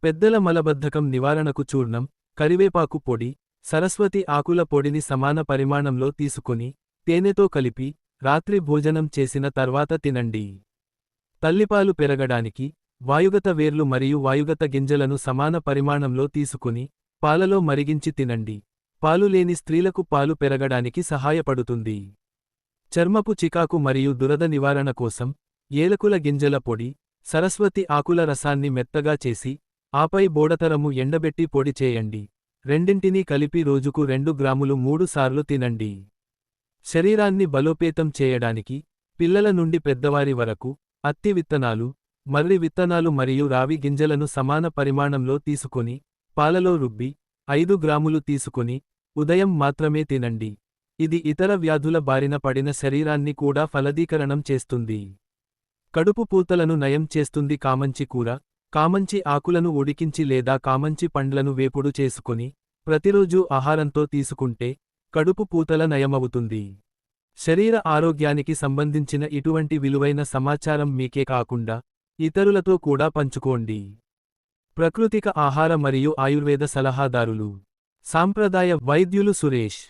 పెద్దల మలబద్ధకం నివారణకు చూర్ణం, కరివేపాకు పొడి, సరస్వతి ఆకుల పొడిని సమాన పరిమాణంలో తీసుకొని, తేనెతో కలిపి, రాత్రి భోజనం చేసిన తర్వాత తినండి. తల్లిపాలు పెరగడానికి, వాయుగత వేర్లు మరియు వాయుగత గింజలను సమాన పరిమాణంలో తీసుకుని, పాలలో మరిగించి తినండి. పాలు లేని స్త్రీలకు పాలు పెరగడానికి సహాయపడుతుంది. చర్మపు చికాకు మరియు దురద నివారణ కోసం, ఏలకుల గింజల పొడి, సరస్వతి ఆకుల రసాన్ని మెత్తగా చేసి, ఆపై బోడతరము ఎండబెట్టి పొడి చేయండి. రెండింటినీ కలిపి రోజుకు 2 గ్రాములు 3 సార్లు తినండి. శరీరాన్ని బలోపేతం చేయడానికి, పిల్లల నుండి పెద్దవారి వరకు, అత్తి విత్తనాలు, మర్రి విత్తనాలు మరియు రావి గింజలను సమాన పరిమాణంలో తీసుకొని, పాలలో రుబ్బి, 5 గ్రాములు తీసుకొని, ఉదయం మాత్రమే తినండి. ఇది ఇతర వ్యాధుల బారిన పడిన శరీరాన్ని కూడా ఫలదీకరణం చేస్తుంది. కడుపు పూతలను నయం చేస్తుంది. కామంచి కూర, కామంచి ఆకులను ఉడికించి లేదా కామంచి పండ్లను వేపుడు చేసుకొని, ప్రతిరోజూ ఆహారంతో తీసుకుంటే, కడుపు పూతల నయమవుతుంది. శరీర ఆరోగ్యానికి సంబంధించిన ఇటువంటి విలువైన సమాచారం మీకే కాకుండా, ఇతరులతో కూడా పంచుకోండి. ప్రకృతిక ఆహార మరియు ఆయుర్వేద సలహాదారులు, సాంప్రదాయ వైద్యులు సురేష్.